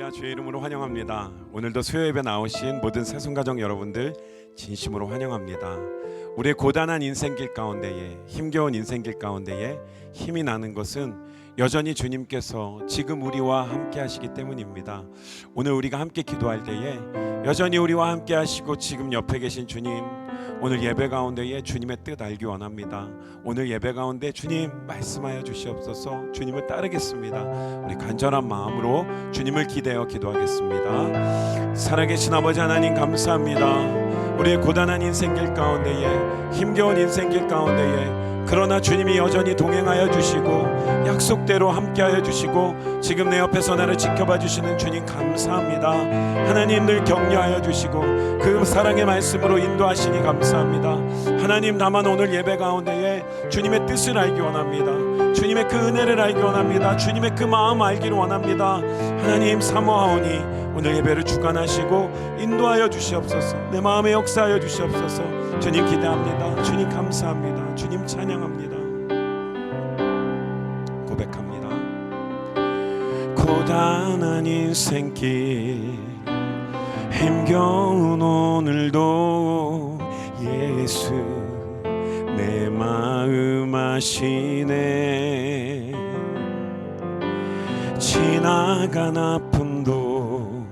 할렐루야, 주의 이름으로 환영합니다. 오늘도 수요 예배 나오신 모든 새송가족 여러분들 진심으로 환영합니다. 우리의 고단한 인생길 가운데에, 힘겨운 인생길 가운데에 힘이 나는 것은 여전히 주님께서 지금 우리와 함께 하시기 때문입니다. 오늘 우리가 함께 기도할 때에 여전히 우리와 함께 하시고 지금 옆에 계신 주님, 오늘 예배 가운데에 주님의 뜻 알기 원합니다. 오늘 예배 가운데 주님 말씀하여 주시옵소서. 주님을 따르겠습니다. 우리 간절한 마음으로 주님을 기대어 기도하겠습니다. 살아계신 아버지 하나님 감사합니다. 우리의 고단한 인생길 가운데에, 힘겨운 인생길 가운데에 그러나 주님이 여전히 동행하여 주시고 약속대로 함께하여 주시고 지금 내 옆에서 나를 지켜봐 주시는 주님 감사합니다. 하나님 늘 격려하여 주시고 그 사랑의 말씀으로 인도하시니 감사합니다. 하나님, 다만 오늘 예배 가운데에 주님의 뜻을 알기 원합니다. 주님의 그 은혜를 알기 원합니다. 주님의 그 마음 알기를 원합니다. 하나님 사모하오니 오늘 예배를 주관하시고 인도하여 주시옵소서. 내 마음에 역사하여 주시옵소서. 주님 기대합니다. 주님 감사합니다. 주님 찬양합니다. 고백합니다. 고단한 인생길, 힘겨운 오늘도 예수 내 마음 아시네. 지나간 아픔도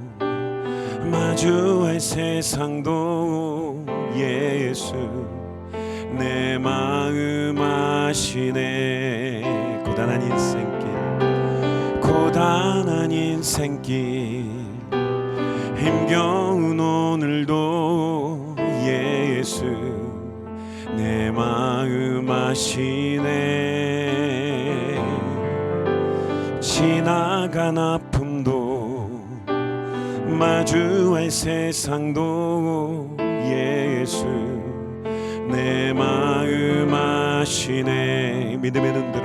마주할 세상도 예수 내 마음 아시네. 고단한 인생길, 고단한 인생길, 힘겨운 오늘도 예수 내 마음 아시네. 지나간 아픔도 마주할 세상도 예수 내 마음 아시네. 믿음의 눈 들어,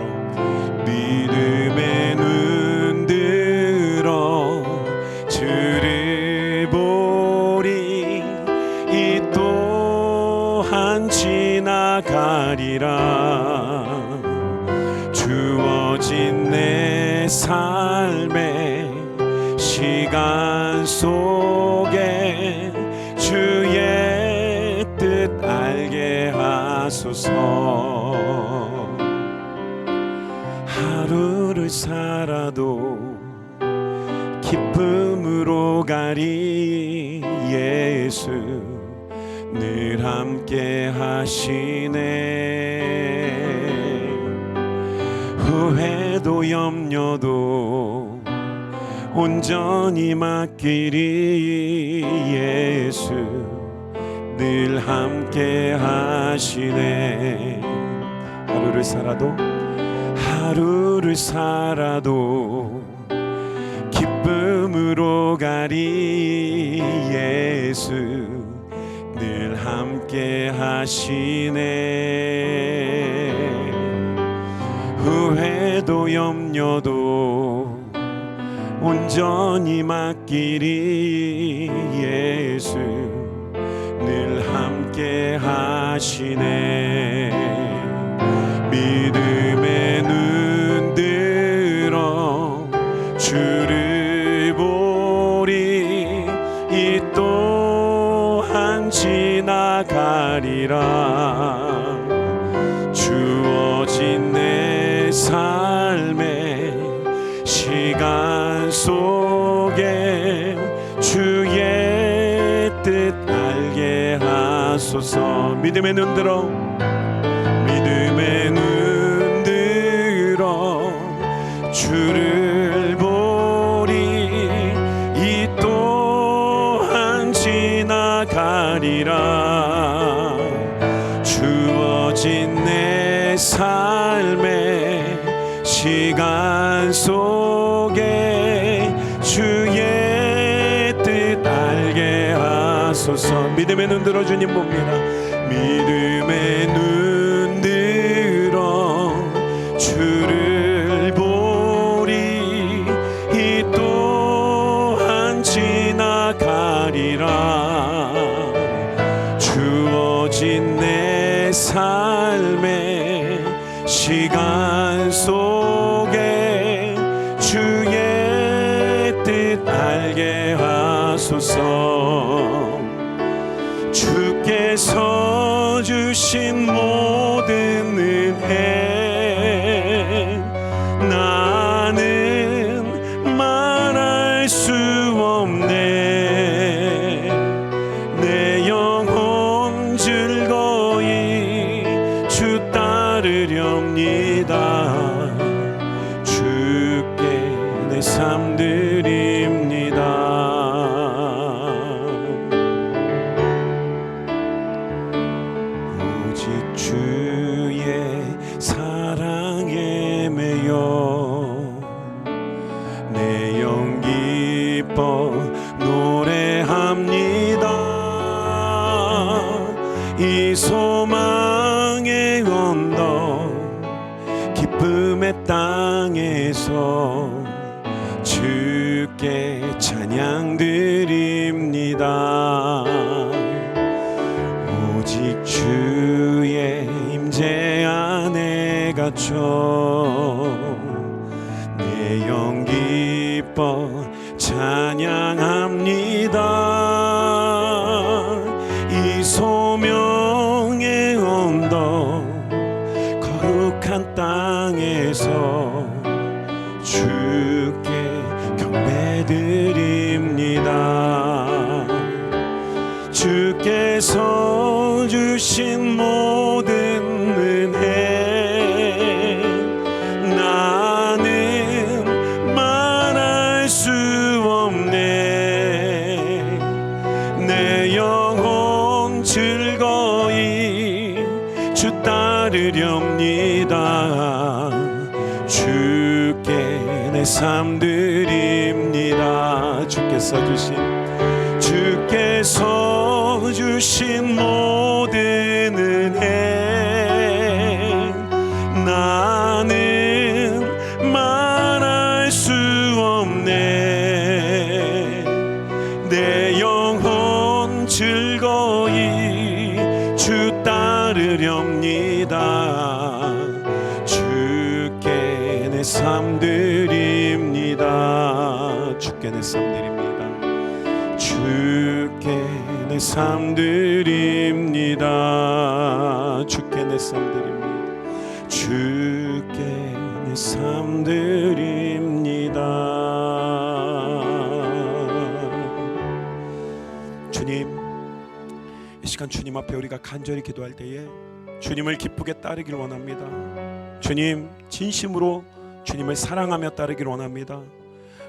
믿음의 눈 들어 주를 보리. 이 또한 지나가리라. 주어진 내 삶의 시간 속에 주의 뜻 알게 하소서. 하루를 살아도 기쁨으로 가리. 예수 늘 함께 하시네. 후회도 염려도 온전히 맡기리. 예수 늘 함께 하시네. 하루를 살아도, 하루를 살아도 기쁨으로 가리. 예수 늘 함께 하시네. 후회도 염려도 온전히 맡기리. 예수 늘 함께 하시네. 믿음의 눈 들어 주를 보리. 이 또한 지나가리라. 주어진 내 삶의 시간 속에 주의 뜻 알게 하소서. 믿음의 눈 들어, 믿음의 눈 들어 주를 보리. 이 또한 지나가리라. 주어진 내 삶의 시간 속에 주의 뜻 알게 하소서. 믿음의 눈 들어 주님 봅니다. 믿음의 눈 들어 주를 보리. 이 또한 지나가리라. 주어진 내 삶의 시간 속에 주의 뜻 알 주옵소서. 주께서 주신 모든 은혜 나는 말할 수 없네. 내 영혼 즐거이 주 따르렵니다. 주께 내 삶 드립니다. 오직 주의 사랑에 매여 내 영 기뻐 노래합니다. 이 소망의 언덕 기쁨의 땅에서 주께 찬양 드립니다. 오직 주의 임재 안에 갇혀 내 영 기뻐 찬양합니다. 이 소명의 언덕 거룩한 땅에서 주께 경배드립니다. 주께서 주신 모든 은혜 나는 말할 수 없네. 내 영혼 즐거이 주 따르렵니다. 주께 내 삶 드립니다. 주께서 주신 모든 은혜 나는 말할 수 없네. 내 영혼 즐거이 주 따르렵니다. 주께 내 삶 드립니다. 주께 내 삶 드립니다. 주께 내 삶 드립니다. 주께 내 삶 드립니다. 주께 내 삶 드립니다. 주님, 이 시간 주님 앞에 우리가 간절히 기도할 때에 주님을 기쁘게 따르기를 원합니다. 주님, 진심으로 주님을 사랑하며 따르기를 원합니다.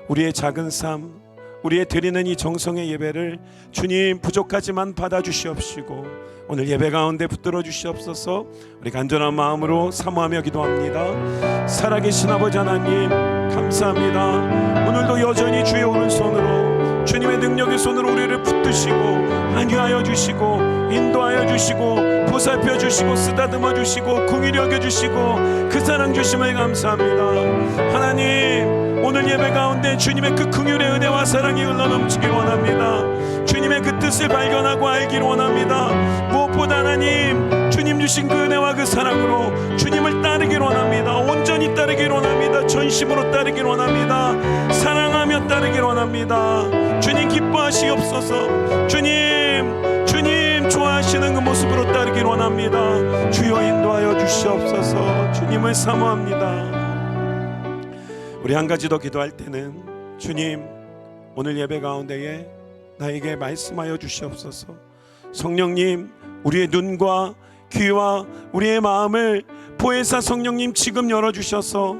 우리의 작은 삶, 우리의 드리는 이 정성의 예배를 주님 부족하지만 받아주시옵시고 오늘 예배 가운데 붙들어 주시옵소서. 우리 간절한 마음으로 사모하며 기도합니다. 살아계신 아버지 하나님 감사합니다. 오늘도 여전히 주의 오른손으로 주님의 능력의 손으로 우리를 붙드시고 안위하여 주시고 인도하여 주시고 보살펴 주시고 쓰다듬어 주시고 긍휼히 여겨 주시고 그 사랑 주심을 감사합니다. 하나님, 오늘 예배 가운데 주님의 그 긍휼의 은혜와 사랑이 흘러넘치길 원합니다. 주님의 그 뜻을 발견하고 알기를 원합니다. 무엇보다 하나님, 주님 주신 그 은혜와 그 사랑으로 주님을 따르길 원합니다. 온전히 따르길 원합니다. 전심으로 따르길 원합니다. 사랑하며 따르길 원합니다. 주님 기뻐하시옵소서. 주님 좋아하시는 그 모습으로 따르길 원합니다. 주여 인도하여 주시옵소서. 주님을 사모합니다. 우리 한 가지 더 기도할 때는 주님, 오늘 예배 가운데에 나에게 말씀하여 주시옵소서. 성령님, 우리의 눈과 귀와 우리의 마음을 보혜사 성령님 지금 열어주셔서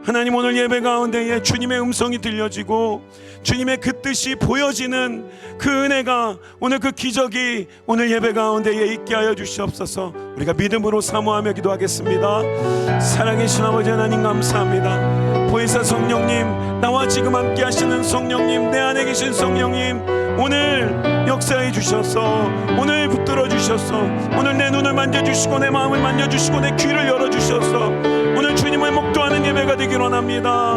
하나님, 오늘 예배 가운데에 주님의 음성이 들려지고 주님의 그 뜻이 보여지는 그 은혜가, 오늘 그 기적이 오늘 예배 가운데에 있게 하여 주시옵소서. 우리가 믿음으로 사모하며 기도하겠습니다. 사랑하신 아버지 하나님 감사합니다. 보혜사 성령님, 나와 지금 함께 하시는 성령님, 내 안에 계신 성령님, 오늘 역사해 주셔서 오늘 붙들어 주셔서 오늘 내 눈을 만져주시고 내 마음을 만져주시고 내 귀를 열어주셔서 오늘 주님을 목도하는 예배가 되길 원합니다.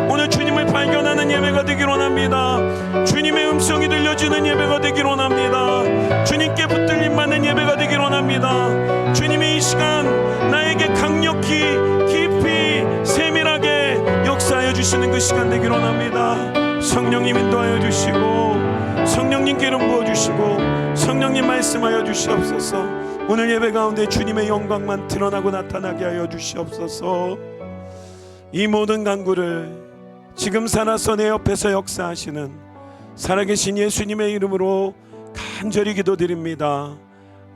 오늘 주님을 발견하는 예배가 되길 원합니다. 주님의 음성이 들려지는 예배가 되길 원합니다. 주님께 붙들림 받는 예배가 되길 원합니다. 주님이 이 시간 나에게 강력히 깊이 세밀하게 역사하여 주시는 그 시간 되길 원합니다. 성령님 인도하여 주시고 성령님 기름 부어주시고 성령님 말씀하여 주시옵소서. 오늘 예배 가운데 주님의 영광만 드러나고 나타나게 하여 주시옵소서. 이 모든 간구를 지금 살아서 내 옆에서 역사하시는 살아계신 예수님의 이름으로 간절히 기도드립니다.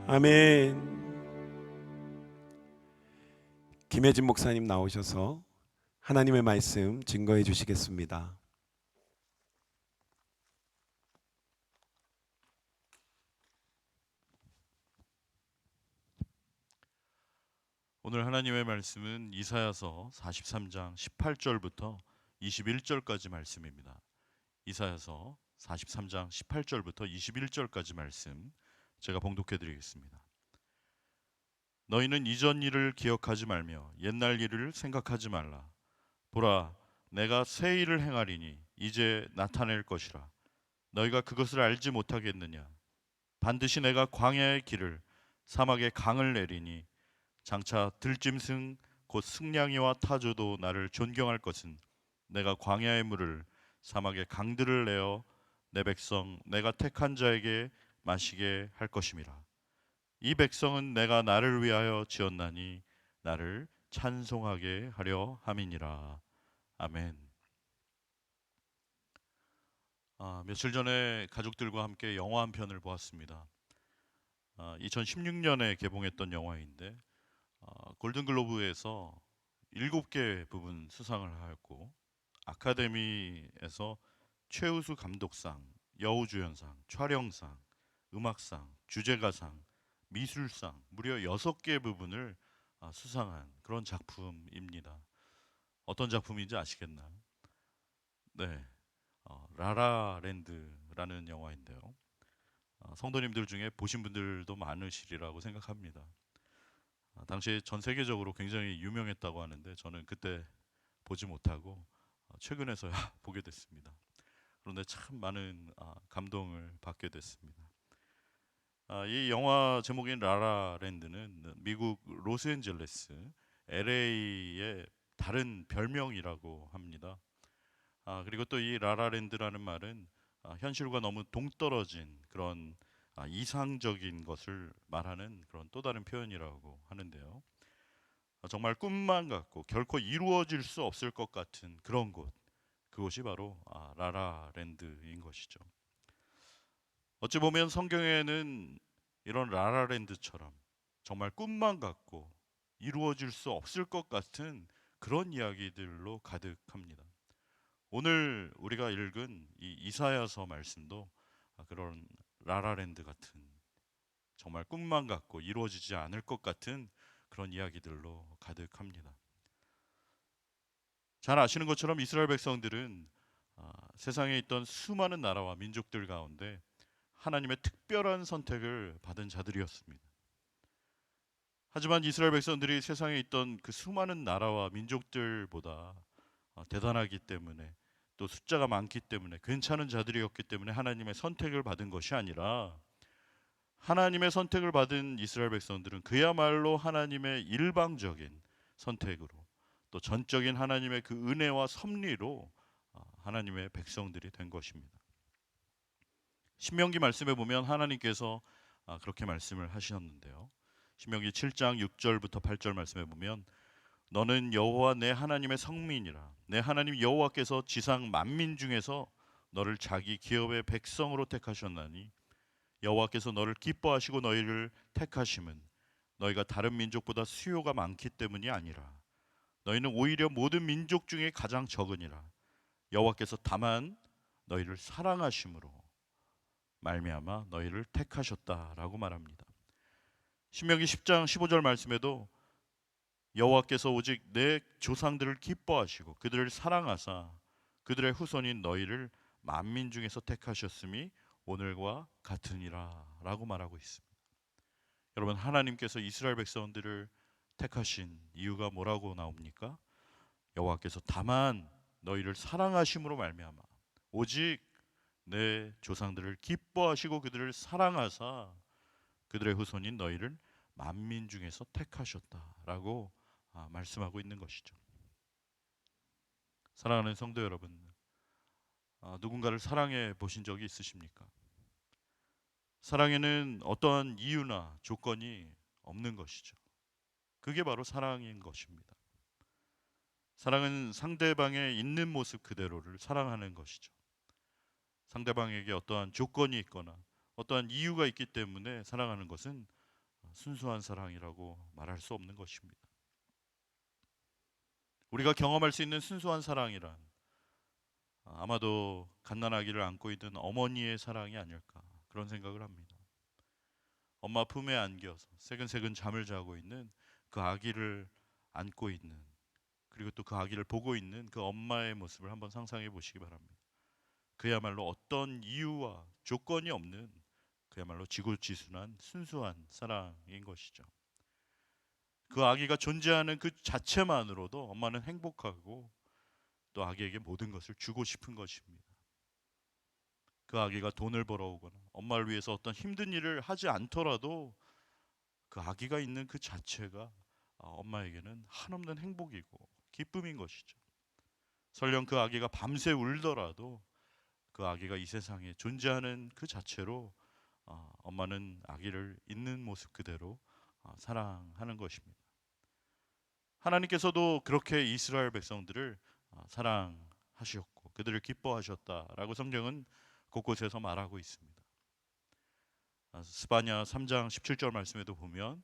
아멘. 김혜진 목사님 나오셔서 하나님의 말씀 증거해 주시겠습니다. 오늘 하나님의 말씀은 이사야서 43장 18절부터 21절까지 말씀입니다. 이사야서 43장 18절부터 21절까지 말씀 제가 봉독해 드리겠습니다. 너희는 이전 일을 기억하지 말며 옛날 일을 생각하지 말라. 보라, 내가 새 일을 행하리니 이제 나타낼 것이라. 너희가 그것을 알지 못하겠느냐? 반드시 내가 광야의 길을 사막의 강을 내리니 장차 들짐승 곧 승냥이와 타조도 나를 존경할 것은 내가 광야의 물을 사막의 강들을 내어 내 백성 내가 택한 자에게 마시게 할 것임이라. 이 백성은 내가 나를 위하여 지었나니 나를 찬송하게 하려 함이니라. 아멘. 며칠 전에 가족들과 함께 영화 한 편을 보았습니다. 2016년에 개봉했던 영화인데 골든글로브에서 7개 부분 수상을 하였고 아카데미에서 최우수 감독상, 여우주연상, 촬영상, 음악상, 주제가상, 미술상 무려 6개 부분을 수상한 그런 작품입니다. 어떤 작품인지 아시겠나요? 네, 라라랜드라는 영화인데요. 성도님들 중에 보신 분들도 많으시리라고 생각합니다. 당시에 전 세계적으로 굉장히 유명했다고 하는데 저는 그때 보지 못하고 최근에서야 보게 됐습니다. 그런데 참 많은 감동을 받게 됐습니다. 이 영화 제목인 라라랜드는 미국 로스앤젤레스 LA의 다른 별명이라고 합니다. 그리고 또 이 라라랜드라는 말은 현실과 너무 동떨어진 그런 이상적인 것을 말하는 그런 또 다른 표현이라고 하는데요. 정말 꿈만 같고 결코 이루어질 수 없을 것 같은 그런 곳, 그곳이 바로 라라랜드인 것이죠. 어찌 보면 성경에는 이런 라라랜드처럼 정말 꿈만 같고 이루어질 수 없을 것 같은 그런 이야기들로 가득합니다. 오늘 우리가 읽은 이 이사야서 말씀도 그런 라라랜드 같은 정말 꿈만 같고 이루어지지 않을 것 같은 그런 이야기들로 가득합니다. 잘 아시는 것처럼 이스라엘 백성들은 세상에 있던 수많은 나라와 민족들 가운데 하나님의 특별한 선택을 받은 자들이었습니다. 하지만 이스라엘 백성들이 세상에 있던 그 수많은 나라와 민족들보다 대단하기 때문에 또 숫자가 많기 때문에 괜찮은 자들이었기 때문에 하나님의 선택을 받은 것이 아니라 하나님의 선택을 받은 이스라엘 백성들은 그야말로 하나님의 일방적인 선택으로 또 전적인 하나님의 그 은혜와 섭리로 하나님의 백성들이 된 것입니다. 신명기 말씀에 보면 하나님께서 그렇게 말씀을 하셨는데요. 신명기 7장 6절부터 8절 말씀에 보면 너는 여호와 내 하나님의 성민이라. 내 하나님 여호와께서 지상 만민 중에서 너를 자기 기업의 백성으로 택하셨나니 여호와께서 너를 기뻐하시고 너희를 택하심은 너희가 다른 민족보다 수요가 많기 때문이 아니라 너희는 오히려 모든 민족 중에 가장 적으니라. 여호와께서 다만 너희를 사랑하심으로 말미암아 너희를 택하셨다라고 말합니다. 신명기 10장 15절 말씀에도 여호와께서 오직 내 조상들을 기뻐하시고 그들을 사랑하사 그들의 후손인 너희를 만민 중에서 택하셨음이 오늘과 같으니라 라고 말하고 있습니다. 여러분, 하나님께서 이스라엘 백성들을 택하신 이유가 뭐라고 나옵니까? 여호와께서 다만 너희를 사랑하심으로 말미암아 오직 내 조상들을 기뻐하시고 그들을 사랑하사 그들의 후손인 너희를 만민 중에서 택하셨다라고 말씀하고 있는 것이죠. 사랑하는 성도 여러분, 누군가를 사랑해 보신 적이 있으십니까? 사랑에는 어떠한 이유나 조건이 없는 것이죠. 그게 바로 사랑인 것입니다. 사랑은 상대방의 있는 모습 그대로를 사랑하는 것이죠. 상대방에게 어떠한 조건이 있거나 어떠한 이유가 있기 때문에 사랑하는 것은 순수한 사랑이라고 말할 수 없는 것입니다. 우리가 경험할 수 있는 순수한 사랑이란 아마도 갓난아기를 안고 있는 어머니의 사랑이 아닐까 그런 생각을 합니다. 엄마 품에 안겨서 새근새근 잠을 자고 있는 그 아기를 안고 있는, 그리고 또 그 아기를 보고 있는 그 엄마의 모습을 한번 상상해 보시기 바랍니다. 그야말로 어떤 이유와 조건이 없는, 그야말로 지고지순한 순수한 사랑인 것이죠. 그 아기가 존재하는 그 자체만으로도 엄마는 행복하고 또 아기에게 모든 것을 주고 싶은 것입니다. 그 아기가 돈을 벌어오거나 엄마를 위해서 어떤 힘든 일을 하지 않더라도 그 아기가 있는 그 자체가 엄마에게는 한없는 행복이고 기쁨인 것이죠. 설령 그 아기가 밤새 울더라도 그 아기가 이 세상에 존재하는 그 자체로 엄마는 아기를 있는 모습 그대로 사랑하는 것입니다. 하나님께서도 그렇게 이스라엘 백성들을 사랑하셨고 그들을 기뻐하셨다라고 성경은 곳곳에서 말하고 있습니다. 스바냐 3장 17절 말씀에도 보면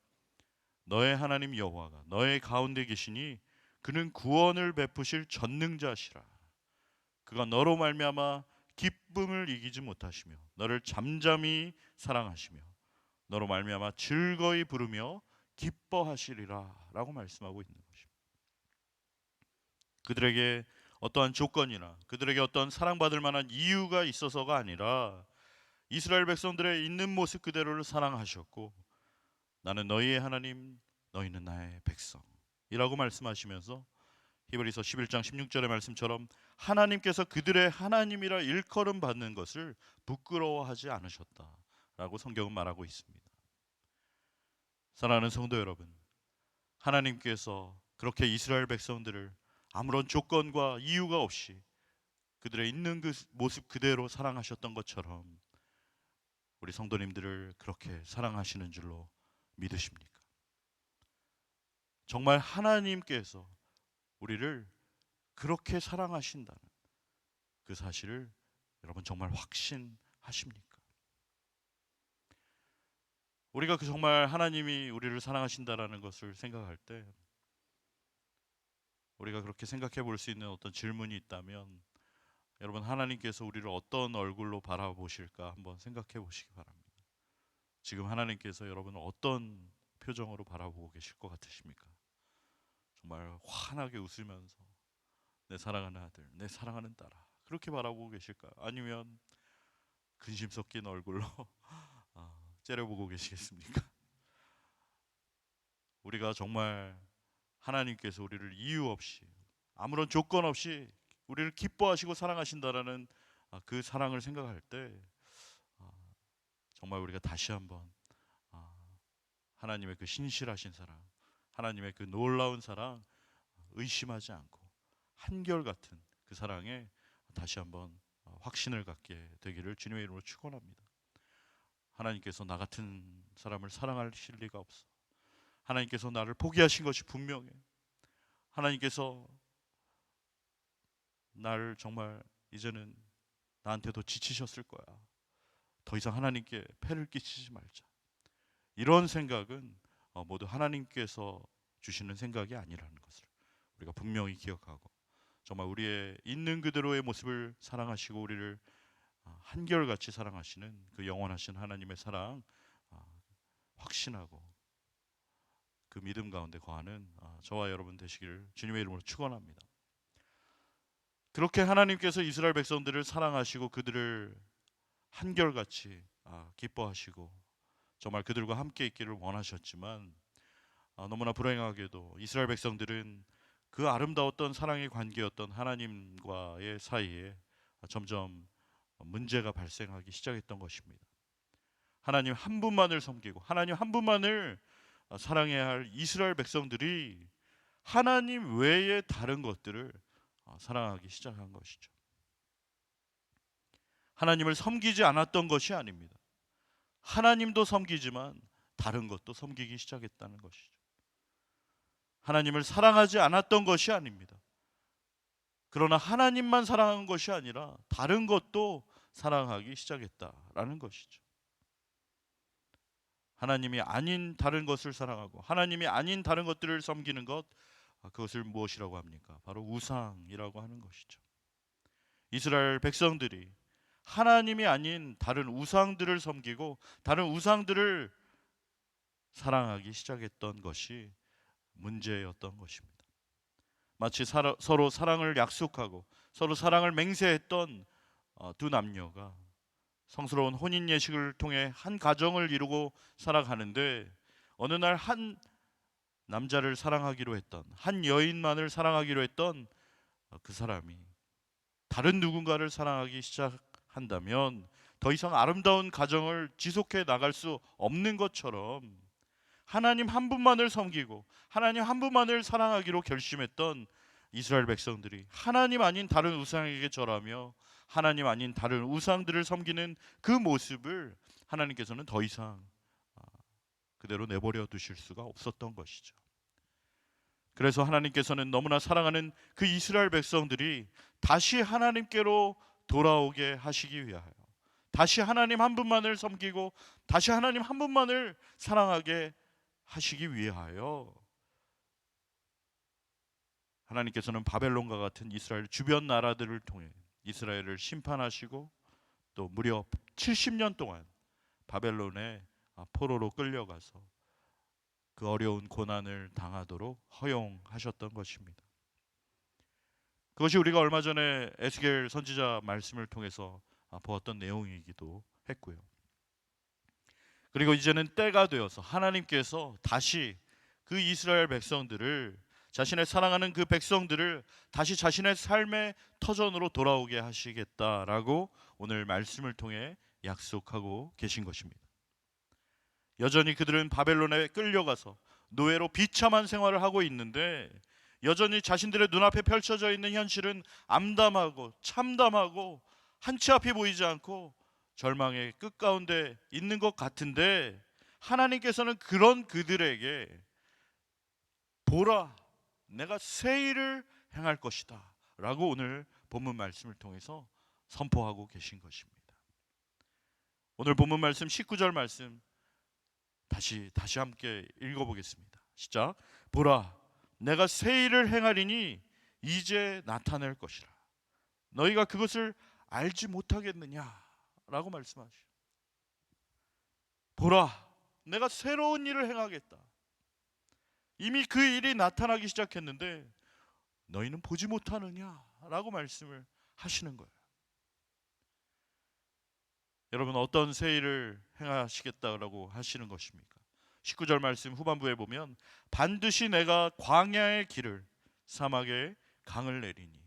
너의 하나님 여호와가 너의 가운데 계시니 그는 구원을 베푸실 전능자시라. 그가 너로 말미암아 기쁨을 이기지 못하시며 너를 잠잠히 사랑하시며 너로 말미암아 즐거이 부르며 기뻐하시리라라고 말씀하고 있는 것입니다. 그들에게 어떠한 조건이나 그들에게 어떤 사랑받을 만한 이유가 있어서가 아니라 이스라엘 백성들의 있는 모습 그대로를 사랑하셨고 나는 너희의 하나님 너희는 나의 백성이라고 말씀하시면서 히브리서 11장 16절의 말씀처럼 하나님께서 그들의 하나님이라 일컬음 받는 것을 부끄러워하지 않으셨다라고 성경은 말하고 있습니다. 사랑하는 성도 여러분, 하나님께서 그렇게 이스라엘 백성들을 아무런 조건과 이유가 없이 그들의 있는 그 모습 그대로 사랑하셨던 것처럼 우리 성도님들을 그렇게 사랑하시는 줄로 믿으십니까? 정말 하나님께서 우리를 그렇게 사랑하신다는 그 사실을 여러분 정말 확신하십니까? 우리가 그 정말 하나님이 우리를 사랑하신다라는 것을 생각할 때 우리가 그렇게 생각해 볼 수 있는 어떤 질문이 있다면 여러분 하나님께서 우리를 어떤 얼굴로 바라보실까 한번 생각해 보시기 바랍니다. 지금 하나님께서 여러분을 어떤 표정으로 바라보고 계실 것 같으십니까? 정말 환하게 웃으면서 내 사랑하는 아들, 내 사랑하는 딸아 그렇게 바라보고 계실까요? 아니면 근심 섞인 얼굴로 째려보고 계시겠습니까? 우리가 정말 하나님께서 우리를 이유 없이 아무런 조건 없이 우리를 기뻐하시고 사랑하신다라는 그 사랑을 생각할 때 정말 우리가 다시 한번 하나님의 그 신실하신 사랑, 하나님의 그 놀라운 사랑 의심하지 않고 한결같은 그 사랑에 다시 한번 확신을 갖게 되기를 주님의 이름으로 축원합니다. 하나님께서 나 같은 사람을 사랑하실 리가 없어. 하나님께서 나를 포기하신 것이 분명해. 하나님께서 나를 정말 이제는 나한테도 지치셨을 거야. 더 이상 하나님께 폐를 끼치지 말자. 이런 생각은 모두 하나님께서 주시는 생각이 아니라는 것을 우리가 분명히 기억하고 정말 우리의 있는 그대로의 모습을 사랑하시고 우리를 한결같이 사랑하시는 그 영원하신 하나님의 사랑 확신하고 그 믿음 가운데 거하는 저와 여러분 되시기를 주님의 이름으로 축원합니다. 그렇게 하나님께서 이스라엘 백성들을 사랑하시고 그들을 한결같이 기뻐하시고 정말 그들과 함께 있기를 원하셨지만 너무나 불행하게도 이스라엘 백성들은 그 아름다웠던 사랑의 관계였던 하나님과의 사이에 점점 문제가 발생하기 시작했던 것입니다. 하나님 한 분만을 섬기고 하나님 한 분만을 사랑해야 할 이스라엘 백성들이 하나님 외에 다른 것들을 사랑하기 시작한 것이죠. 하나님을 섬기지 않았던 것이 아닙니다. 하나님도 섬기지만 다른 것도 섬기기 시작했다는 것이죠. 하나님을 사랑하지 않았던 것이 아닙니다. 그러나 하나님만 사랑한 것이 아니라 다른 것도 사랑하기 시작했다라는 것이죠. 하나님이 아닌 다른 것을 사랑하고 하나님이 아닌 다른 것들을 섬기는 것, 그것을 무엇이라고 합니까? 바로 우상이라고 하는 것이죠. 이스라엘 백성들이 하나님이 아닌 다른 우상들을 섬기고 다른 우상들을 사랑하기 시작했던 것이 문제였던 것입니다. 마치 서로 사랑을 약속하고 서로 사랑을 맹세했던 두 남녀가 성스러운 혼인 예식을 통해 한 가정을 이루고 살아가는데, 어느 날 한 남자를 사랑하기로 했던, 한 여인만을 사랑하기로 했던 그 사람이 다른 누군가를 사랑하기 시작한다면 더 이상 아름다운 가정을 지속해 나갈 수 없는 것처럼, 하나님 한 분만을 섬기고 하나님 한 분만을 사랑하기로 결심했던 이스라엘 백성들이 하나님 아닌 다른 우상에게 절하며 하나님 아닌 다른 우상들을 섬기는 그 모습을 하나님께서는 더 이상 그대로 내버려 두실 수가 없었던 것이죠. 그래서 하나님께서는 너무나 사랑하는 그 이스라엘 백성들이 다시 하나님께로 돌아오게 하시기 위하여, 다시 하나님 한 분만을 섬기고 다시 하나님 한 분만을 사랑하게 하시기 위하여 하나님께서는 바벨론과 같은 이스라엘 주변 나라들을 통해 이스라엘을 심판하시고 또 무려 70년 동안 바벨론의 포로로 끌려가서 그 어려운 고난을 당하도록 허용하셨던 것입니다. 그것이 우리가 얼마 전에 에스겔 선지자 말씀을 통해서 보았던 내용이기도 했고요. 그리고 이제는 때가 되어서 하나님께서 다시 그 이스라엘 백성들을, 자신의 사랑하는 그 백성들을 다시 자신의 삶의 터전으로 돌아오게 하시겠다라고 오늘 말씀을 통해 약속하고 계신 것입니다. 여전히 그들은 바벨론에 끌려가서 노예로 비참한 생활을 하고 있는데, 여전히 자신들의 눈앞에 펼쳐져 있는 현실은 암담하고 참담하고 한치 앞이 보이지 않고 절망의 끝가운데 있는 것 같은데, 하나님께서는 그런 그들에게 보라, 내가 새 일을 행할 것이다 라고 오늘 본문 말씀을 통해서 선포하고 계신 것입니다. 오늘 본문 말씀 19절 말씀 다시 함께 읽어보겠습니다. 시작. 보라, 내가 새 일을 행하리니 이제 나타낼 것이라. 너희가 그것을 알지 못하겠느냐 라고 말씀하시죠. 보라, 내가 새로운 일을 행하겠다. 이미 그 일이 나타나기 시작했는데 너희는 보지 못하느냐 라고 말씀을 하시는 거예요. 여러분, 어떤 새 일을 행하시겠다라고 하시는 것입니까? 19절 말씀 후반부에 보면 반드시 내가 광야의 길을 사막에 강을 내리니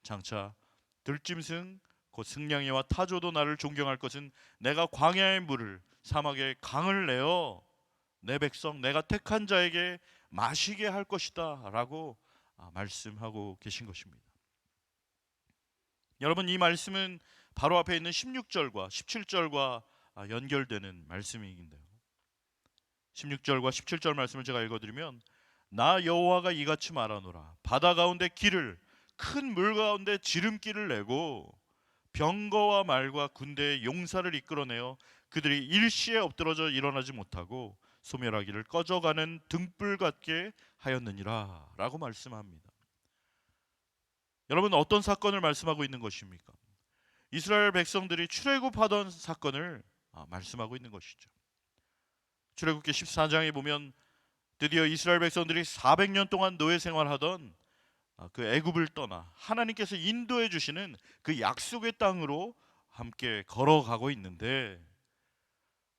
장차 들짐승 곧 승냥이와 타조도 나를 존경할 것은 내가 광야의 물을 사막에 강을 내어 내 백성 내가 택한 자에게 마시게 할 것이다 라고 말씀하고 계신 것입니다. 여러분, 이 말씀은 바로 앞에 있는 16절과 17절과 연결되는 말씀인데요, 16절과 17절 말씀을 제가 읽어드리면, 나 여호와가 이같이 말하노라. 바다 가운데 길을, 큰 물 가운데 지름길을 내고 병거와 말과 군대의 용사를 이끌어내어 그들이 일시에 엎드러져 일어나지 못하고 소멸하기를 꺼져가는 등불 같게 하였느니라 라고 말씀합니다. 여러분, 어떤 사건을 말씀하고 있는 것입니까? 이스라엘 백성들이 출애굽하던 사건을 말씀하고 있는 것이죠. 출애굽기 14장에 보면 드디어 이스라엘 백성들이 400년 동안 노예 생활하던 그 애굽을 떠나 하나님께서 인도해 주시는 그 약속의 땅으로 함께 걸어가고 있는데,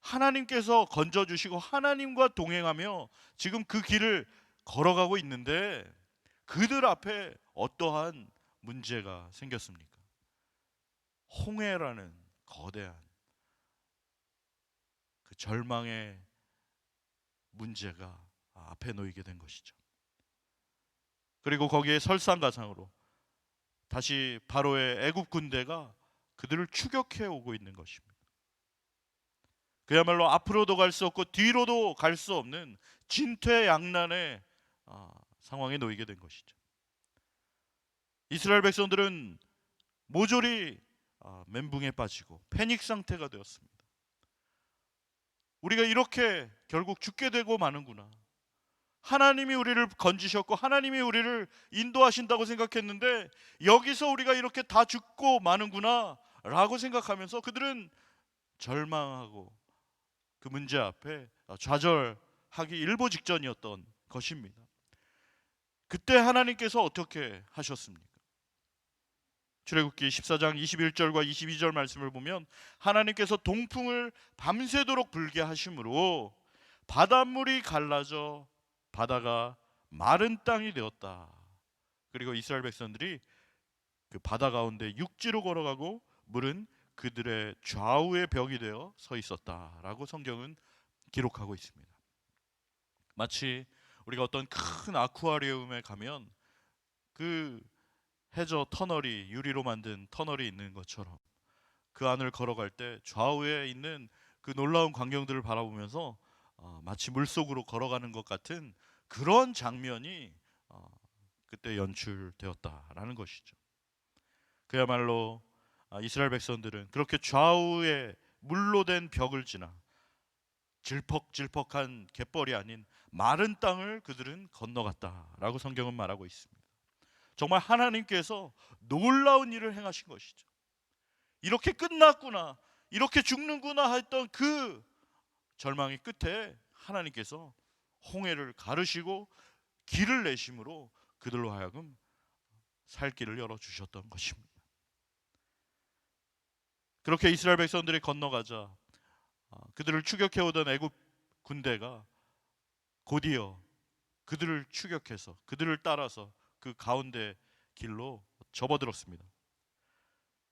하나님께서 건져주시고 하나님과 동행하며 지금 그 길을 걸어가고 있는데 그들 앞에 어떠한 문제가 생겼습니까? 홍해라는 거대한 그 절망의 문제가 앞에 놓이게 된 것이죠. 그리고 거기에 설상가상으로 다시 바로의 애굽 군대가 그들을 추격해 오고 있는 것입니다. 그야말로 앞으로도 갈 수 없고 뒤로도 갈 수 없는 진퇴양난의 상황에 놓이게 된 것이죠. 이스라엘 백성들은 모조리 멘붕에 빠지고 패닉 상태가 되었습니다. 우리가 이렇게 결국 죽게 되고 마는구나. 하나님이 우리를 건지셨고 하나님이 우리를 인도하신다고 생각했는데 여기서 우리가 이렇게 다 죽고 마는구나 라고 생각하면서 그들은 절망하고 그 문제 앞에 좌절하기 일보 직전이었던 것입니다. 그때 하나님께서 어떻게 하셨습니까? 출애굽기 14장 21절과 22절 말씀을 보면 하나님께서 동풍을 밤새도록 불게 하심으로 바닷물이 갈라져 바다가 마른 땅이 되었다. 그리고 이스라엘 백성들이 그 바다 가운데 육지로 걸어가고 물은 그들의 좌우의 벽이 되어 서 있었다라고 성경은 기록하고 있습니다. 마치 우리가 어떤 큰 아쿠아리움에 가면 그 해저 터널이 유리로 만든 터널이 있는 것처럼 그 안을 걸어갈 때 좌우에 있는 그 놀라운 광경들을 바라보면서 마치 물속으로 걸어가는 것 같은 그런 장면이 그때 연출되었다라는 것이죠. 그야말로 이스라엘 백성들은 그렇게 좌우에 물로 된 벽을 지나 질퍽질퍽한 갯벌이 아닌 마른 땅을 그들은 건너갔다라고 성경은 말하고 있습니다. 정말 하나님께서 놀라운 일을 행하신 것이죠. 이렇게 끝났구나, 이렇게 죽는구나 했던 그 절망의 끝에 하나님께서 홍해를 가르시고 길을 내심으로 그들로 하여금 살 길을 열어주셨던 것입니다. 그렇게 이스라엘 백성들이 건너가자 그들을 추격해오던 애굽 군대가 곧이어 그들을 추격해서 그들을 따라서 그 가운데 길로 접어들었습니다.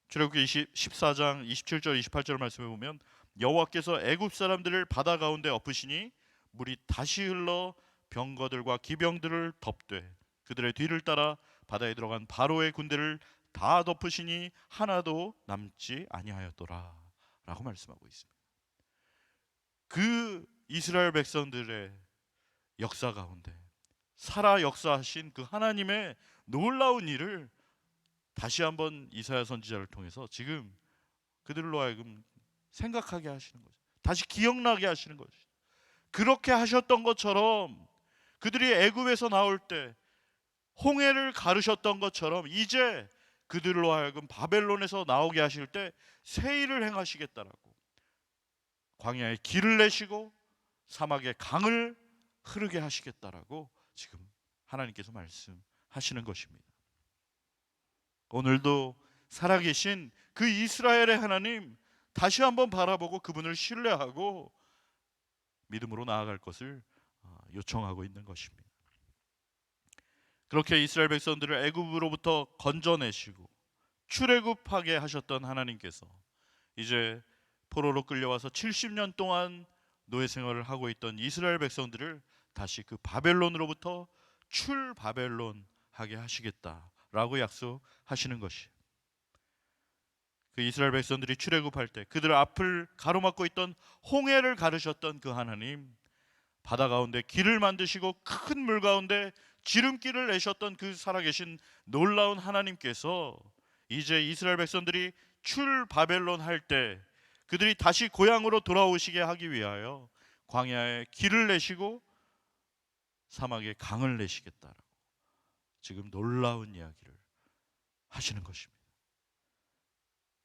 출애굽기 14장 27절 28절 말씀에 보면 여호와께서 애굽 사람들을 바다 가운데 엎으시니 물이 다시 흘러 병거들과 기병들을 덮되 그들의 뒤를 따라 바다에 들어간 바로의 군대를 다 덮으시니 하나도 남지 아니하였더라 라고 말씀하고 있습니다. 그 이스라엘 백성들의 역사 가운데 살아 역사하신 그 하나님의 놀라운 일을 다시 한번 이사야 선지자를 통해서 지금 그들로 하여금 생각하게 하시는 거죠. 다시 기억나게 하시는 거죠. 그렇게 하셨던 것처럼 그들이 애굽에서 나올 때 홍해를 가르셨던 것처럼 이제 그들로 하여금 바벨론에서 나오게 하실 때 새 일을 행하시겠다라고 광야에 길을 내시고 사막에 강을 흐르게 하시겠다라고 지금 하나님께서 말씀하시는 것입니다. 오늘도 살아계신 그 이스라엘의 하나님 다시 한번 바라보고 그분을 신뢰하고 믿음으로 나아갈 것을 요청하고 있는 것입니다. 그렇게 이스라엘 백성들을 애굽으로부터 건져내시고 출애굽하게 하셨던 하나님께서 이제 포로로 끌려와서 70년 동안 노예 생활을 하고 있던 이스라엘 백성들을 다시 그 바벨론으로부터 출바벨론 하게 하시겠다라고 약속하시는 것이 그 이스라엘 백성들이 출애굽할 때 그들 앞을 가로막고 있던 홍해를 가르셨던 그 하나님, 바다 가운데 길을 만드시고 큰 물 가운데 지름길을 내셨던 그 살아계신 놀라운 하나님께서 이제 이스라엘 백성들이 출바벨론 할 때 그들이 다시 고향으로 돌아오시게 하기 위하여 광야에 길을 내시고 사막에 강을 내시겠다라고 지금 놀라운 이야기를 하시는 것입니다.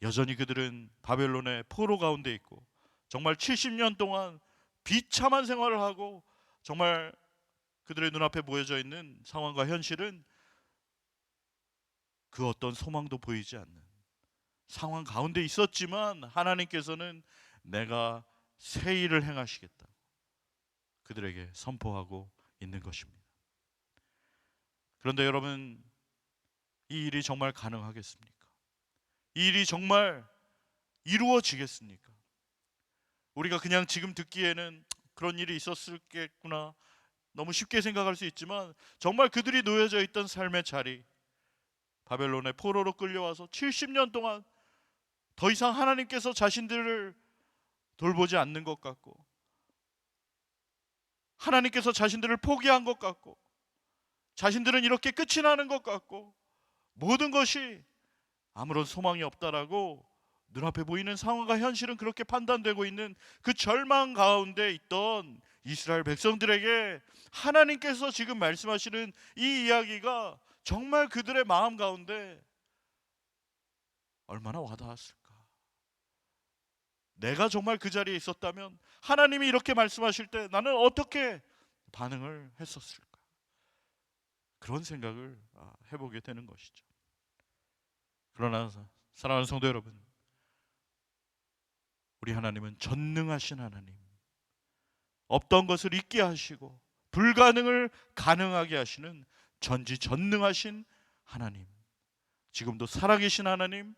여전히 그들은 바벨론의 포로 가운데 있고 정말 70년 동안 비참한 생활을 하고 정말 그들의 눈앞에 보여져 있는 상황과 현실은 그 어떤 소망도 보이지 않는 상황 가운데 있었지만 하나님께서는 내가 새 일을 행하시겠다 그들에게 선포하고 있는 것입니다. 그런데 여러분, 이 일이 정말 가능하겠습니까? 이 일이 정말 이루어지겠습니까? 우리가 그냥 지금 듣기에는 그런 일이 있었겠구나 너무 쉽게 생각할 수 있지만 정말 그들이 놓여져 있던 삶의 자리, 바벨론의 포로로 끌려와서 70년 동안 더 이상 하나님께서 자신들을 돌보지 않는 것 같고, 하나님께서 자신들을 포기한 것 같고, 자신들은 이렇게 끝이 나는 것 같고, 모든 것이 아무런 소망이 없다라고 눈앞에 보이는 상황과 현실은 그렇게 판단되고 있는 그 절망 가운데 있던 이스라엘 백성들에게 하나님께서 지금 말씀하시는 이 이야기가 정말 그들의 마음 가운데 얼마나 와닿았을까. 내가 정말 그 자리에 있었다면 하나님이 이렇게 말씀하실 때 나는 어떻게 반응을 했었을까. 그런 생각을 해보게 되는 것이죠. 그러나 사랑하는 성도 여러분, 우리 하나님은 전능하신 하나님, 없던 것을 있게 하시고 불가능을 가능하게 하시는 전지전능하신 하나님, 지금도 살아계신 하나님,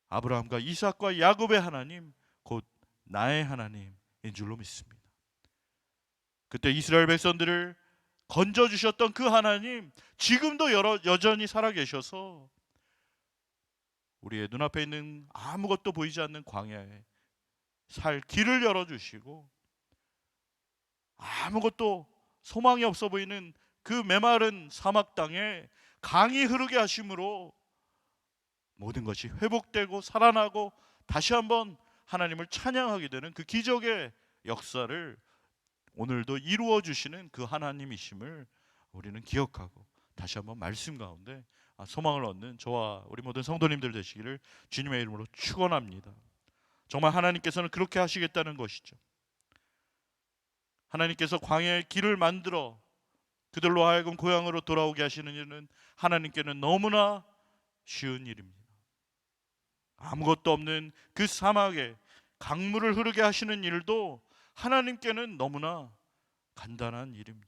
아브라함과 이삭과 야곱의 하나님, 곧 나의 하나님인 줄로 믿습니다. 그때 이스라엘 백성들을 건져주셨던 그 하나님, 지금도 여전히 살아계셔서 우리의 눈앞에 있는 아무것도 보이지 않는 광야에 살 길을 열어주시고, 아무것도 소망이 없어 보이는 그 메마른 사막 땅에 강이 흐르게 하심으로 모든 것이 회복되고 살아나고 다시 한번 하나님을 찬양하게 되는 그 기적의 역사를 오늘도 이루어 주시는 그 하나님이심을 우리는 기억하고 다시 한번 말씀 가운데 소망을 얻는 저와 우리 모든 성도님들 되시기를 주님의 이름으로 축원합니다. 정말 하나님께서는 그렇게 하시겠다는 것이죠. 하나님께서 광야의 길을 만들어 그들로 하여금 고향으로 돌아오게 하시는 일은 하나님께는 너무나 쉬운 일입니다. 아무것도 없는 그 사막에 강물을 흐르게 하시는 일도 하나님께는 너무나 간단한 일입니다.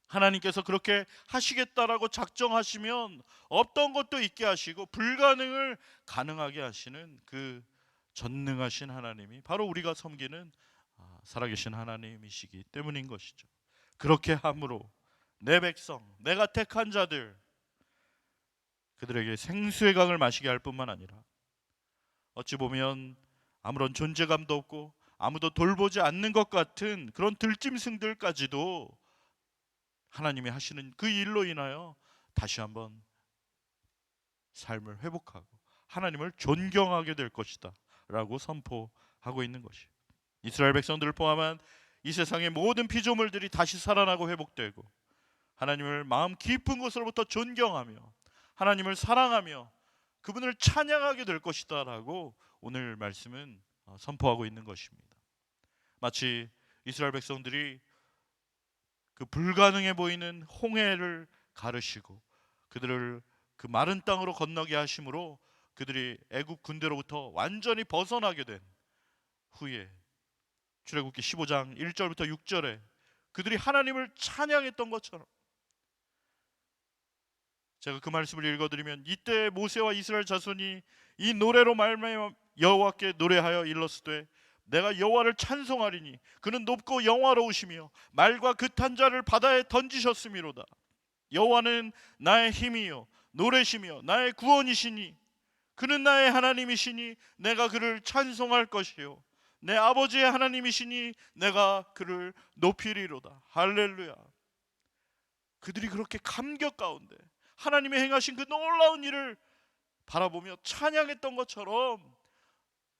하나님께서 그렇게 하시겠다라고 작정하시면 없던 것도 있게 하시고 불가능을 가능하게 하시는 그 전능하신 하나님이 바로 우리가 섬기는 살아계신 하나님이시기 때문인 것이죠. 그렇게 함으로 내 백성, 내가 택한 자들, 그들에게 생수의 강을 마시게 할 뿐만 아니라 어찌 보면 아무런 존재감도 없고 아무도 돌보지 않는 것 같은 그런 들짐승들까지도 하나님이 하시는 그 일로 인하여 다시 한번 삶을 회복하고 하나님을 존경하게 될 것이다 라고 선포하고 있는 것이에요. 이스라엘 백성들을 포함한 이 세상의 모든 피조물들이 다시 살아나고 회복되고 하나님을 마음 깊은 곳으로부터 존경하며 하나님을 사랑하며 그분을 찬양하게 될 것이다 라고 오늘 말씀은 선포하고 있는 것입니다. 마치 이스라엘 백성들이 그 불가능해 보이는 홍해를 가르시고 그들을 그 마른 땅으로 건너게 하심으로 그들이 애굽 군대로부터 완전히 벗어나게 된 후에 출애굽기 15장 1절부터 6절에 그들이 하나님을 찬양했던 것처럼, 제가 그 말씀을 읽어드리면 이때 모세와 이스라엘 자손이 이 노래로 말미암아 여호와께 노래하여 일렀으되 내가 여호와를 찬송하리니 그는 높고 영화로우시며 말과 그 탄 자를 바다에 던지셨음이로다. 여호와는 나의 힘이요 노래시며 나의 구원이시니 그는 나의 하나님이시니 내가 그를 찬송할 것이요 내 아버지의 하나님이시니 내가 그를 높이리로다. 할렐루야. 그들이 그렇게 감격 가운데 하나님의 행하신 그 놀라운 일을 바라보며 찬양했던 것처럼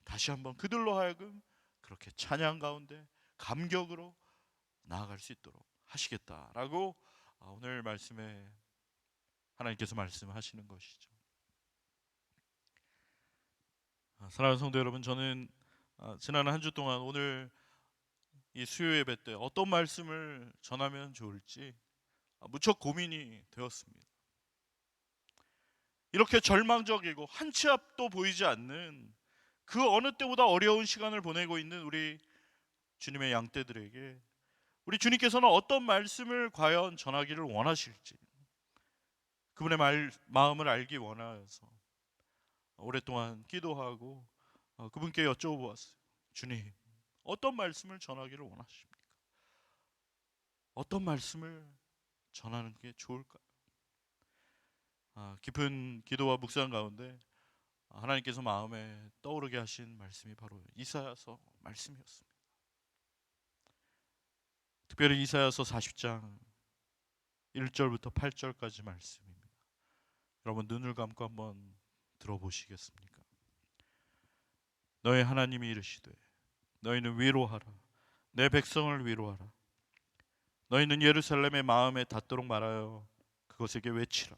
다시 한번 그들로 하여금 그렇게 찬양 가운데 감격으로 나아갈 수 있도록 하시겠다라고 오늘 말씀에 하나님께서 말씀하시는 것이죠. 사랑하는 성도 여러분, 저는 지난 한 주 동안 오늘 이 수요 예배 때 어떤 말씀을 전하면 좋을지 무척 고민이 되었습니다. 이렇게 절망적이고 한 치 앞도 보이지 않는 그 어느 때보다 어려운 시간을 보내고 있는 우리 주님의 양떼들에게 우리 주님께서는 어떤 말씀을 과연 전하기를 원하실지 그분의 마음을 알기 원하여서 오랫동안 기도하고 그분께 여쭤보았어요. 주님, 어떤 말씀을 전하기를 원하십니까? 어떤 말씀을 전하는 게 좋을까요? 깊은 기도와 묵상 가운데 하나님께서 마음에 떠오르게 하신 말씀이 바로 이사야서 말씀이었습니다. 특별히 이사야서 40장 1절부터 8절까지 말씀입니다. 여러분 눈을 감고 한번 들어보시겠습니까? 너희 하나님이 이르시되 너희는 위로하라. 내 백성을 위로하라. 너희는 예루살렘의 마음에 닿도록 말하여 그것에게 외치라.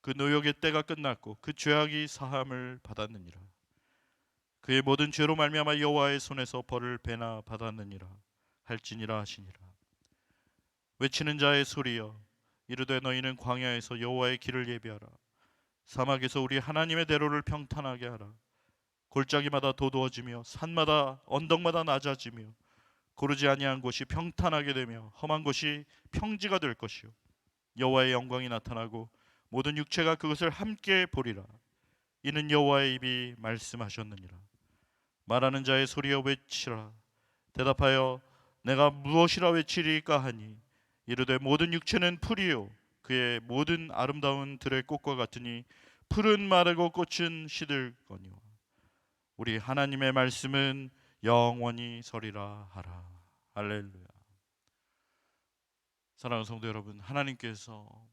그 노역의 때가 끝났고 그 죄악이 사함을 받았느니라. 그의 모든 죄로 말미암아 여호와의 손에서 벌을 배나 받았느니라 할지니라 하시니라. 외치는 자의 소리여, 이르되 너희는 광야에서 여호와의 길을 예비하라. 사막에서 우리 하나님의 대로를 평탄하게 하라. 골짜기마다 도두어지며 산마다 언덕마다 낮아지며 고르지 아니한 곳이 평탄하게 되며 험한 곳이 평지가 될 것이요 여호와의 영광이 나타나고 모든 육체가 그것을 함께 보리라. 이는 여호와의 입이 말씀하셨느니라. 말하는 자의 소리여 외치라. 대답하여 내가 무엇이라 외치리까 하니 이르되 모든 육체는 풀이요 그의 모든 아름다운 들의 꽃과 같으니 풀은 마르고 꽃은 시들거니와 우리 하나님의 말씀은 영원히 서리라 하라. 할렐루야. 사랑하는 성도 여러분, 하나님께서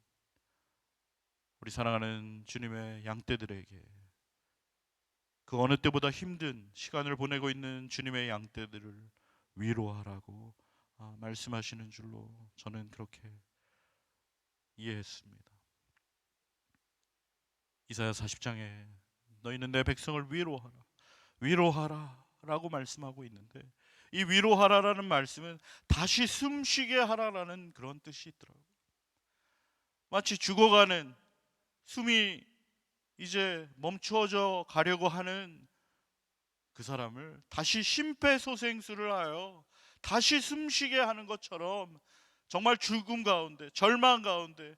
우리 사랑하는 주님의 양떼들에게 그 어느 때보다 힘든 시간을 보내고 있는 주님의 양떼들을 위로하라고 말씀하시는 줄로 저는 그렇게 이해했습니다. 이사야 40장에 너희는 내 백성을 위로하라, 위로하라 라고 말씀하고 있는데, 이 위로하라라는 말씀은 다시 숨쉬게 하라라는 그런 뜻이 있더라고요. 마치 죽어가는, 숨이 이제 멈춰져 가려고 하는 그 사람을 다시 심폐소생술을 하여 다시 숨쉬게 하는 것처럼, 정말 죽음 가운데, 절망 가운데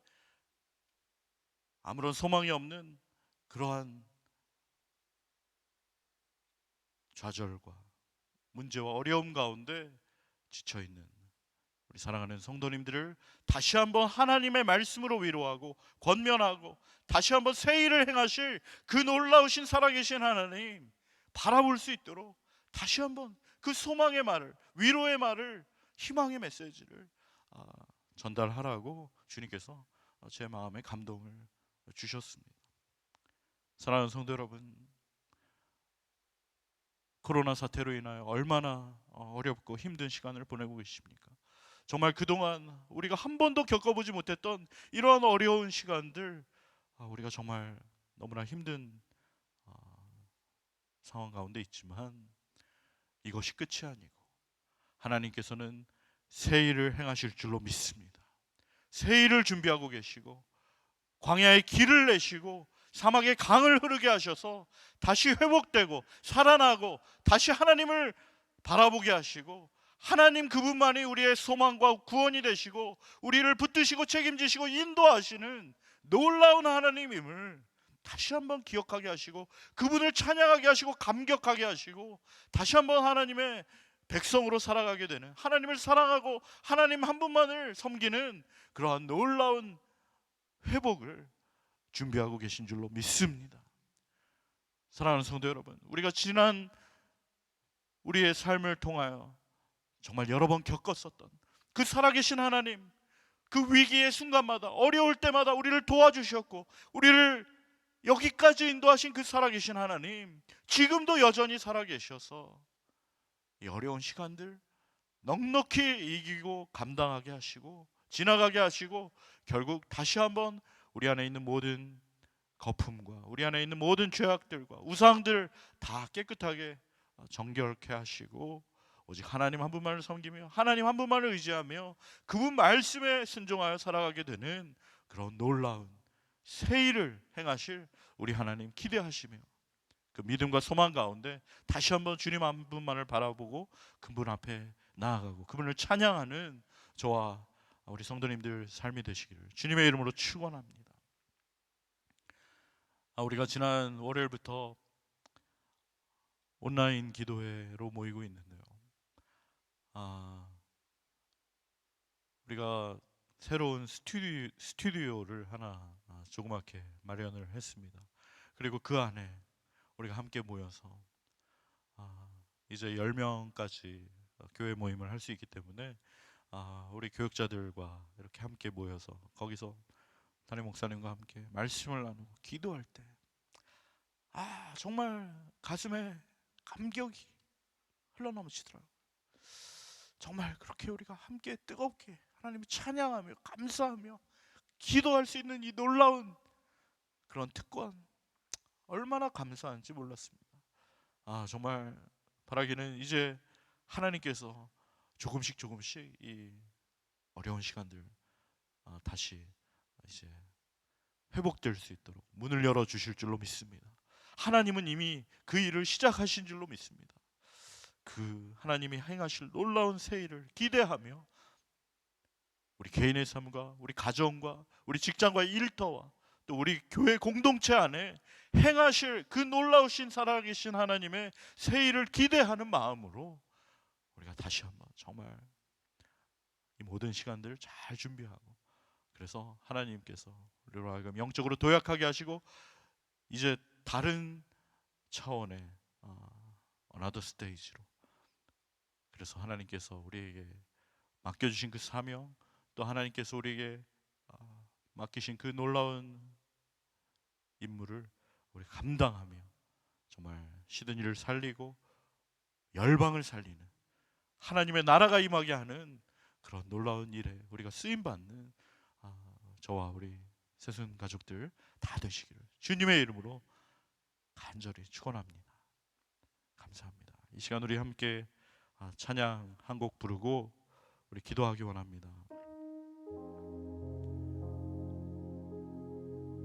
아무런 소망이 없는 그러한 좌절과 문제와 어려움 가운데 지쳐있는 우리 사랑하는 성도님들을 다시 한번 하나님의 말씀으로 위로하고 권면하고 다시 한번 새 일을 행하실 그 놀라우신 살아계신 하나님 바라볼 수 있도록 다시 한번 그 소망의 말을, 위로의 말을, 희망의 메시지를 전달하라고 주님께서 제 마음에 감동을 주셨습니다. 사랑하는 성도 여러분, 코로나 사태로 인하여 얼마나 어렵고 힘든 시간을 보내고 계십니까? 정말 그동안 우리가 한 번도 겪어보지 못했던 이러한 어려운 시간들, 우리가 정말 너무나 힘든 상황 가운데 있지만 이것이 끝이 아니고 하나님께서는 새 일을 행하실 줄로 믿습니다. 새 일을 준비하고 계시고 광야의 길을 내시고 사막의 강을 흐르게 하셔서 다시 회복되고 살아나고 다시 하나님을 바라보게 하시고, 하나님 그분만이 우리의 소망과 구원이 되시고 우리를 붙드시고 책임지시고 인도하시는 놀라운 하나님임을 다시 한번 기억하게 하시고 그분을 찬양하게 하시고 감격하게 하시고 다시 한번 하나님의 백성으로 살아가게 되는, 하나님을 사랑하고 하나님 한 분만을 섬기는 그러한 놀라운 회복을 준비하고 계신 줄로 믿습니다. 사랑하는 성도 여러분, 우리가 지난 우리의 삶을 통하여 정말 여러 번 겪었었던 그 살아계신 하나님, 그 위기의 순간마다 어려울 때마다 우리를 도와주셨고 우리를 여기까지 인도하신 그 살아계신 하나님, 지금도 여전히 살아계셔서 이 어려운 시간들 넉넉히 이기고 감당하게 하시고 지나가게 하시고 결국 다시 한번 우리 안에 있는 모든 거품과 우리 안에 있는 모든 죄악들과 우상들 다 깨끗하게 정결케 하시고 오직 하나님 한 분만을 섬기며 하나님 한 분만을 의지하며 그분 말씀에 순종하여 살아가게 되는 그런 놀라운 새 일을 행하실 우리 하나님 기대하시며 그 믿음과 소망 가운데 다시 한번 주님 한 분만을 바라보고 그분 앞에 나아가고 그분을 찬양하는 저와 우리 성도님들 삶이 되시기를 주님의 이름으로 축원합니다. 우리가 지난 월요일부터 온라인 기도회로 모이고 있는데요. 우리가 새로운 스튜디오를 하나 조그맣게 마련을 했습니다. 그리고 그 안에 우리가 함께 모여서 이제 10명까지 교회 모임을 할 수 있기 때문에 우리 교육자들과 이렇게 함께 모여서 거기서 담임 목사님과 함께 말씀을 나누고 기도할 때 정말 가슴에 감격이 흘러넘치더라고요. 정말 그렇게 우리가 함께 뜨겁게 하나님을 찬양하며 감사하며 기도할 수 있는 이 놀라운 그런 특권, 얼마나 감사한지 몰랐습니다. 정말 바라기는 이제 하나님께서 조금씩 이 어려운 시간들 다시 이제 회복될 수 있도록 문을 열어 주실 줄로 믿습니다. 하나님은 이미 그 일을 시작하신 줄로 믿습니다. 그 하나님이 행하실 놀라운 새 일을 기대하며 우리 개인의 삶과 우리 가정과 우리 직장과의 일터와 또 우리 교회 공동체 안에 행하실 그 놀라우신 살아계신 하나님의 새 일을 기대하는 마음으로 우리가 다시 한번 정말 이 모든 시간들을 잘 준비하고, 그래서 하나님께서 우리로 하여금 영적으로 도약하게 하시고 이제 다른 차원의 another stage로, 그래서 하나님께서 우리에게 맡겨주신 그 사명, 또 하나님께서 우리에게 맡기신 그 놀라운 임무를 우리 감당하며 정말 시드니를 살리고 열방을 살리는 하나님의 나라가 임하게 하는 그런 놀라운 일에 우리가 쓰임받는 저와 우리 새순 가족들 다 되시기를 주님의 이름으로 간절히 축원합니다. 감사합니다. 이 시간 우리 함께 찬양 한 곡 부르고 우리 기도하기 원합니다.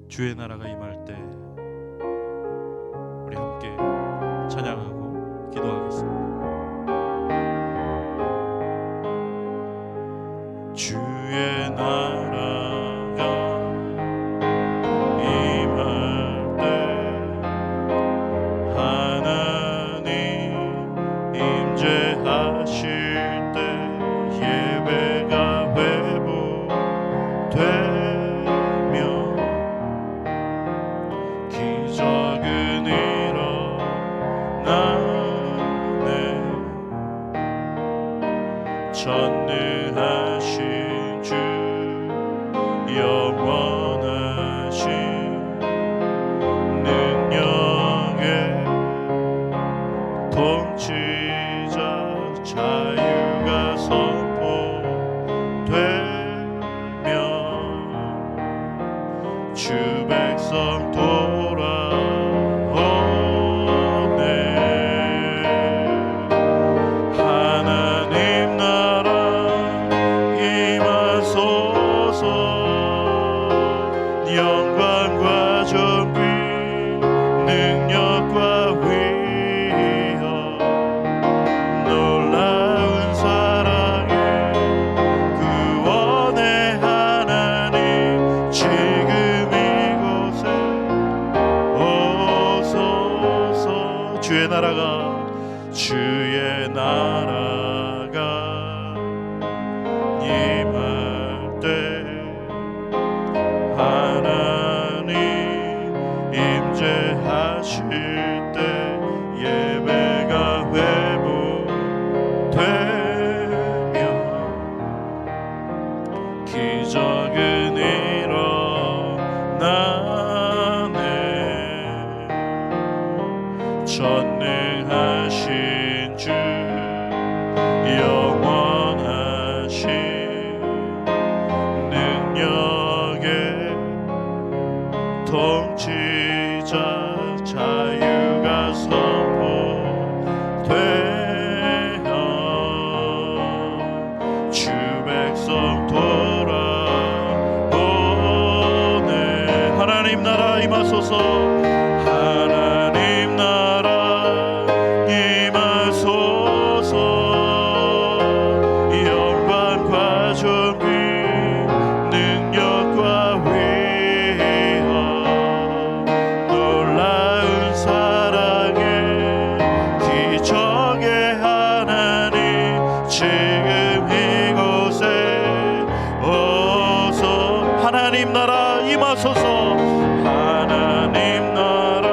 주의 나라가 임할 때 우리 함께 찬양하고 기도하겠습니다. 주의 나라가 임할 때 하나님 임재하실 때 예배가 회복되며 기적은 일어나네. 전능하신 주 영원하신 능력의 통치자 자유가 선포되며 주 백성 돌아오네. 하나님 나라 임하소서. 영광과 존귀 능력과 위엄 놀라운 사랑의 구원의 하나님 지금 이곳에 오소서. 주의 나라가 임할 때 하나님 임재하실 때 예배가 회복되며 기적은 일어나네. 전능하신 주 영원하신 능력의 통치자 자유가 선포되어 주 백성 돌아오네. 하나님 나라 임하소서. 하나님 나라 임하소서. 영광과 존귀 능력과 위엄 놀라운 사랑의 기적의 하나님 지금 이곳에 오소. 하나님 나라 임하소서. 하나님 나라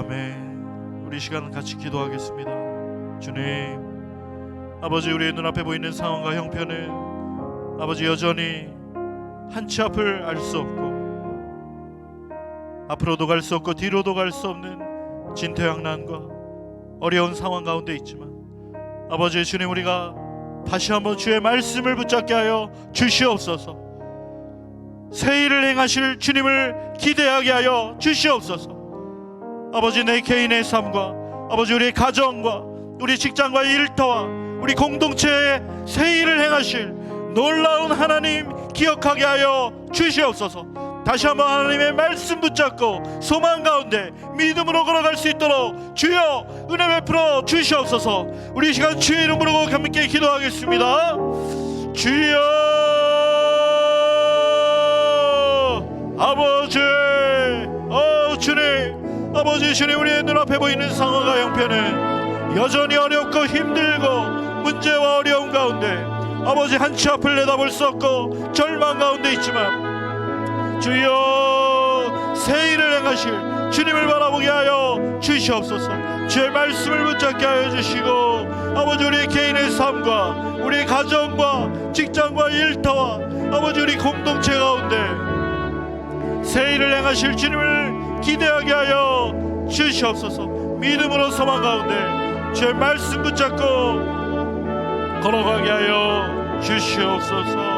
아멘. 우리 시간 같이 기도하겠습니다. 주님, 아버지, 우리의 눈앞에 보이는 상황과 형편은 아버지 여전히 한치 앞을 알 수 없고 앞으로도 갈 수 없고 뒤로도 갈 수 없는 진퇴양난과 어려운 상황 가운데 있지만 아버지 주님, 우리가 다시 한번 주의 말씀을 붙잡게 하여 주시옵소서. 새 일을 행하실 주님을 기대하게 하여 주시옵소서. 아버지, 내 개인의 삶과 아버지 우리의 가정과 우리 직장과 일터와 우리 공동체에 새 일을 행하실 놀라운 하나님 기억하게 하여 주시옵소서. 다시 한번 하나님의 말씀 붙잡고 소망 가운데 믿음으로 걸어갈 수 있도록 주여 은혜 베풀어 주시옵소서. 우리 이 시간 주의 이름으로 함께 기도하겠습니다. 주여, 아버지, 주님, 아버지 주님, 우리의 눈앞에 보이는 상황과 형편은 여전히 어렵고 힘들고 문제와 어려움 가운데 아버지 한치 앞을 내다볼 수 없고 절망 가운데 있지만 주여, 새 일을 행하실 주님을 바라보게 하여 주시옵소서. 주의 말씀을 붙잡게 하여 주시고 아버지 우리의 개인의 삶과 우리의 가정과 직장과 일터와 아버지 우리 공동체 가운데 새 일을 행하실 주님을 기대하게 하여 주시옵소서. 믿음으로 소망 가운데 주의 말씀 붙잡고 걸어가게 하여 주시옵소서.